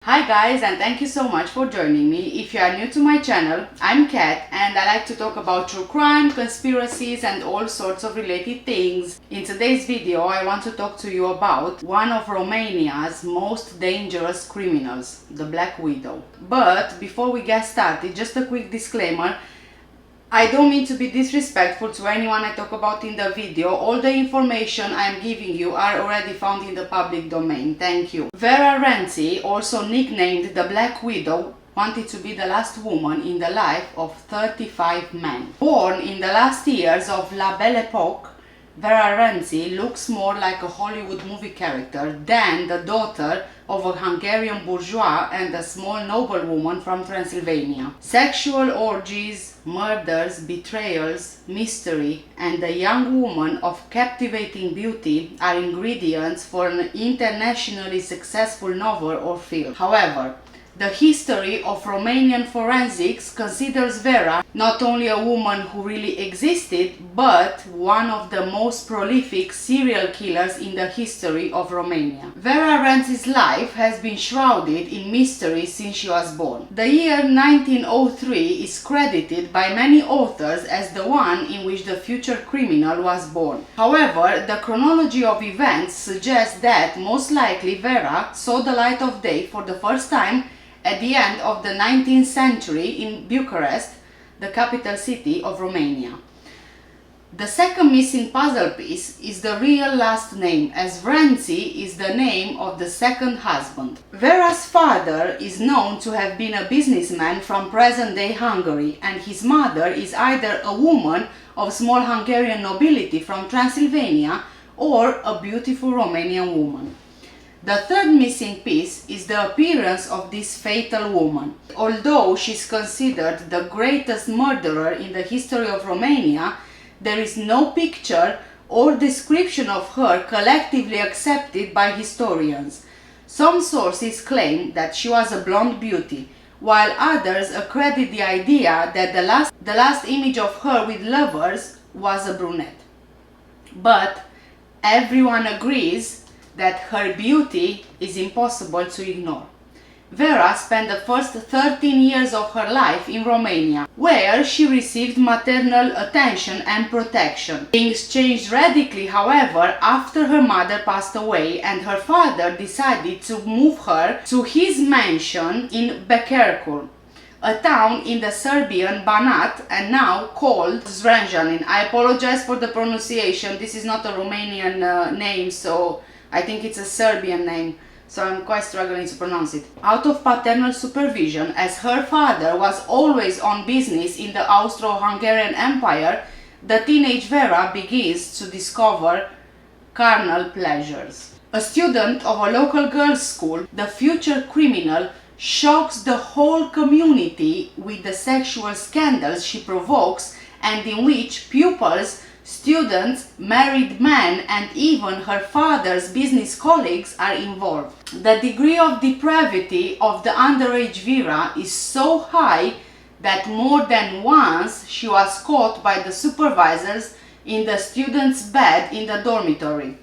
Hi guys, and thank you so much for joining me. If you are new to my channel, I'm Kat and I like to talk about true crime, conspiracies and all sorts of related things. In today's video I want to talk to you about one of Romania's most dangerous criminals, the Black Widow. But before we get started, just a quick disclaimer. I don't mean to be disrespectful to anyone I talk about in the video. All the information I'm giving you are already found in the public domain. Thank you. Vera Renczi, also nicknamed the Black Widow, wanted to be the last woman in the life of 35 men. Born in the last years of La Belle Epoque, Vera Renczi looks more like a Hollywood movie character than the daughter of a Hungarian bourgeois and a small noblewoman from Transylvania. Sexual orgies, murders, betrayals, mystery, and a young woman of captivating beauty are ingredients for an internationally successful novel or film. However, the history of Romanian forensics considers Vera not only a woman who really existed, but one of the most prolific serial killers in the history of Romania. Vera Renczi's life has been shrouded in mystery since she was born. The year 1903 is credited by many authors as the one in which the future criminal was born. However, the chronology of events suggests that most likely Vera saw the light of day for the first time at the end of the 19th century in Bucharest, the capital city of Romania. The second missing puzzle piece is the real last name, as Renczi is the name of the second husband. Vera's father is known to have been a businessman from present-day Hungary, and his mother is either a woman of small Hungarian nobility from Transylvania or a beautiful Romanian woman. The third missing piece is the appearance of this fatal woman. Although she's considered the greatest murderer in the history of Romania, there is no picture or description of her collectively accepted by historians. Some sources claim that she was a blonde beauty, while others accredit the idea that the last image of her with lovers was a brunette. But everyone agrees that her beauty is impossible to ignore. Vera spent the first 13 years of her life in Romania, where she received maternal attention and protection. Things changed radically, however, after her mother passed away and her father decided to move her to his mansion in Bucharest, a town in the Serbian Banat and now called Zrenjanin. I apologize for the pronunciation. This is not a Romanian name, so I think it's a Serbian name, so I'm quite struggling to pronounce it. Out of paternal supervision, as her father was always on business in the Austro-Hungarian Empire, the teenage Vera begins to discover carnal pleasures. A student of a local girls' school, the future criminal shocks the whole community with the sexual scandals she provokes and in which pupils, students, married men, and even her father's business colleagues are involved. The degree of depravity of the underage Vera is so high that more than once she was caught by the supervisors in the student's bed in the dormitory.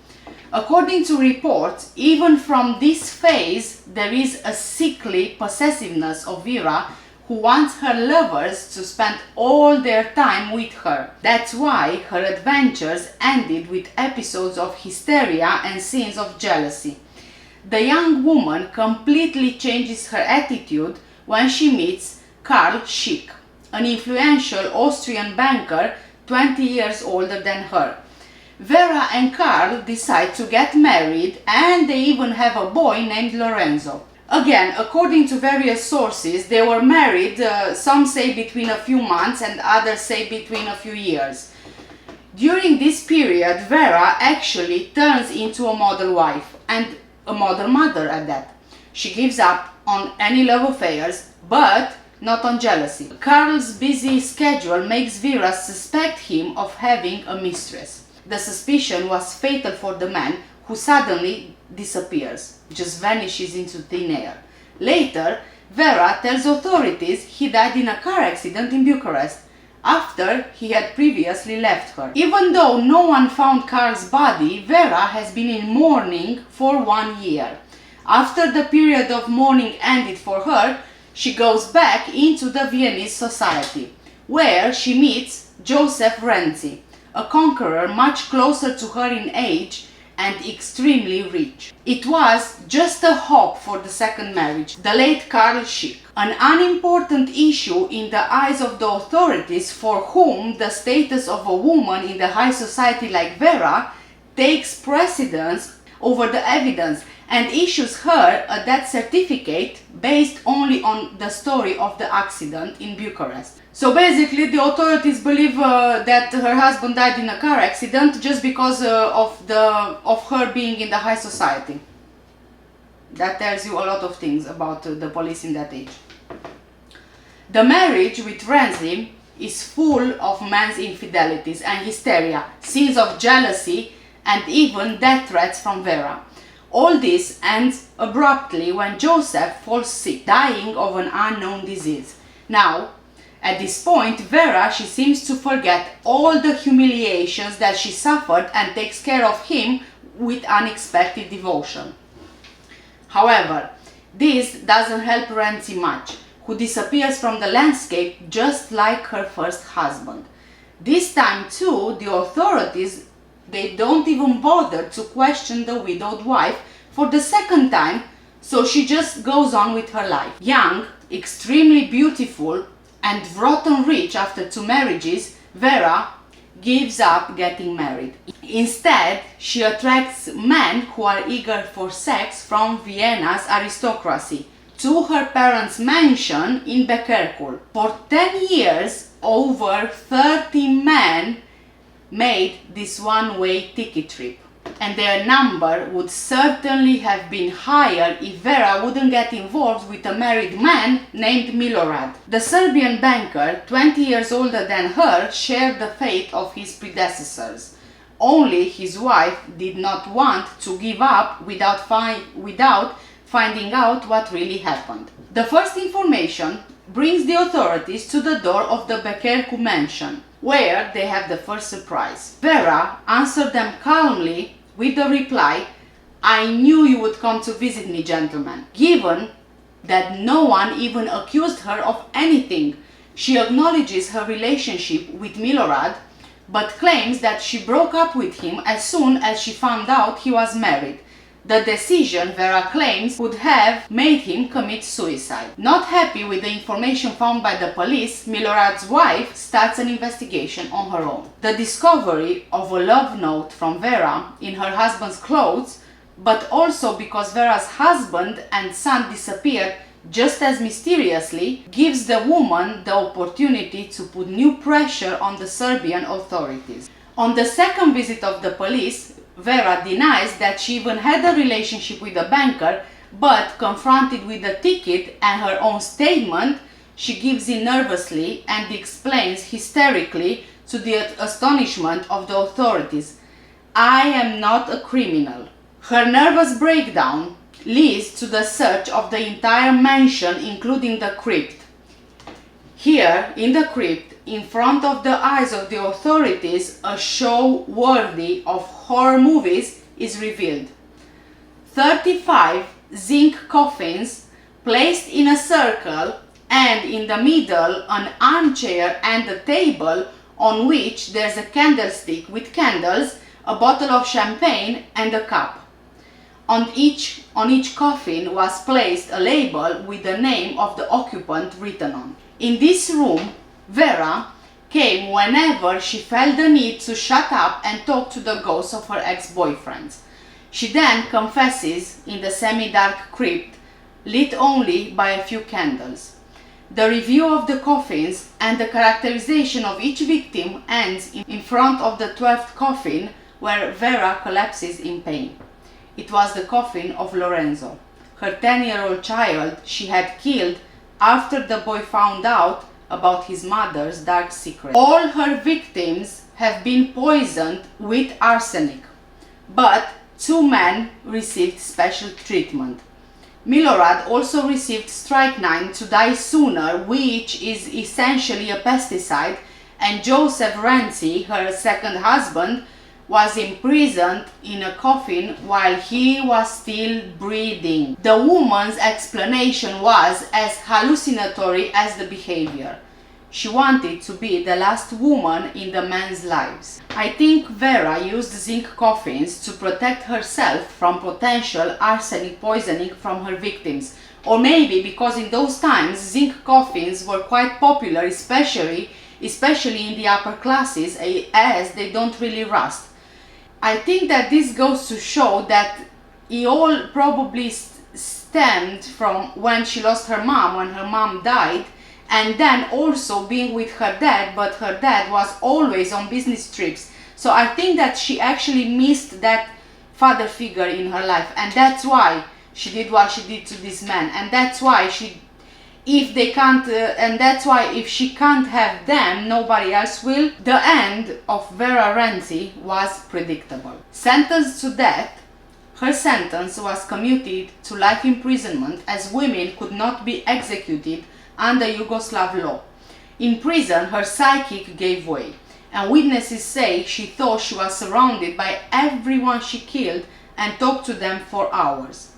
According to reports, even from this phase, there is a sickly possessiveness of Vera who wants her lovers to spend all their time with her. That's why her adventures ended with episodes of hysteria and scenes of jealousy. The young woman completely changes her attitude when she meets Karl Schick, an influential Austrian banker 20 years older than her. Vera and Karl decide to get married and they even have a boy named Lorenzo. Again, according to various sources, they were married, some say between a few months and others say between a few years. During this period, Vera actually turns into a model wife and a model mother at that. She gives up on any love affairs, but not on jealousy. Karl's busy schedule makes Vera suspect him of having a mistress. The suspicion was fatal for the man, who suddenly disappears, just vanishes into thin air. Later, Vera tells authorities he died in a car accident in Bucharest, after he had previously left her. Even though no one found Karl's body, Vera has been in mourning for 1 year. After the period of mourning ended for her, she goes back into the Viennese society, where she meets Joseph Renczi, a conqueror much closer to her in age and extremely rich. It was just a hope for the second marriage, the late Karl Schick, an unimportant issue in the eyes of the authorities, for whom the status of a woman in the high society like Vera takes precedence over the evidence and issues her a death certificate based only on the story of the accident in Bucharest. So basically the authorities believe that her husband died in a car accident just because of her being in the high society. That tells you a lot of things about the police in that age. The marriage with Renczi is full of man's infidelities and hysteria, scenes of jealousy and even death threats from Vera. All this ends abruptly when Joseph falls sick, dying of an unknown disease. Now, at this point, Vera, she seems to forget all the humiliations that she suffered and takes care of him with unexpected devotion. However, this doesn't help Renczi much, who disappears from the landscape just like her first husband. This time too, the authorities, they don't even bother to question the widowed wife for the second time, so she just goes on with her life. Young, extremely beautiful, and rotten rich after 2 marriages, Vera gives up getting married. Instead, she attracts men who are eager for sex from Vienna's aristocracy to her parents' mansion in Belle Epoque. For 10 years, over 30 men made this one-way ticket trip, and their number would certainly have been higher if Vera wouldn't get involved with a married man named Milorad. The Serbian banker, 20 years older than her, shared the fate of his predecessors. Only his wife did not want to give up without finding out what really happened. The first information brings the authorities to the door of the Belle Epoque mansion, where they have the first surprise. Vera answered them calmly with the reply, "I knew you would come to visit me, gentlemen." Given that no one even accused her of anything, she acknowledges her relationship with Milorad, but claims that she broke up with him as soon as she found out he was married. The decision, Vera claims, would have made him commit suicide. Not happy with the information found by the police, Milorad's wife starts an investigation on her own. The discovery of a love note from Vera in her husband's clothes, but also because Vera's husband and son disappeared just as mysteriously, gives the woman the opportunity to put new pressure on the Serbian authorities. On the second visit of the police, Vera denies that she even had a relationship with the banker, but confronted with the ticket and her own statement, she gives in nervously and explains hysterically, to the astonishment of the authorities, "I am not a criminal." Her nervous breakdown leads to the search of the entire mansion, including the crypt. Here, in the crypt, in front of the eyes of the authorities, a show worthy of horror movies is revealed. 35 zinc coffins placed in a circle, and in the middle an armchair and a table on which there's a candlestick with candles, a bottle of champagne and a cup. On each coffin was placed a label with the name of the occupant written on. In this room, Vera came whenever she felt the need to shut up and talk to the ghosts of her ex-boyfriends. She then confesses in the semi-dark crypt, lit only by a few candles. The review of the coffins and the characterization of each victim ends in front of the 12th coffin, where Vera collapses in pain. It was the coffin of Lorenzo, her 10-year-old child she had killed after the boy found out about his mother's dark secret. All her victims have been poisoned with arsenic, but 2 men received special treatment. Milorad also received strychnine to die sooner, which is essentially a pesticide, and Joseph Renczi, her second husband, was imprisoned in a coffin while he was still breathing. The woman's explanation was as hallucinatory as the behavior. She wanted to be the last woman in the men's lives. I think Vera used zinc coffins to protect herself from potential arsenic poisoning from her victims. Or maybe because in those times zinc coffins were quite popular, especially in the upper classes, as they don't really rust. I think that this goes to show that it all probably stemmed from when she lost her mom, when her mom died, and then also being with her dad, but her dad was always on business trips. So I think that she actually missed that father figure in her life, and that's why she did what she did to this man, and that's why if she can't have them, nobody else will. The end of Vera Renczi was predictable. Sentenced to death, her sentence was commuted to life imprisonment, as women could not be executed under Yugoslav law. In prison, her psychic gave way, and witnesses say she thought she was surrounded by everyone she killed and talked to them for hours.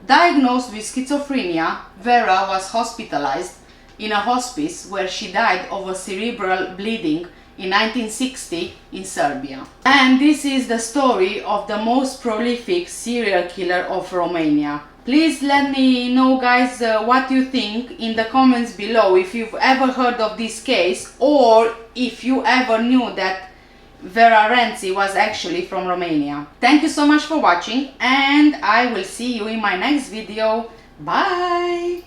Diagnosed with schizophrenia, Vera was hospitalized in a hospice where she died of a cerebral bleeding in 1960 in Serbia. And this is the story of the most prolific serial killer of Romania. Please let me know, guys, what you think in the comments below, if you've ever heard of this case or if you ever knew that Vera Renczi was actually from Romania. Thank you so much for watching, and I will see you in my next video. Bye!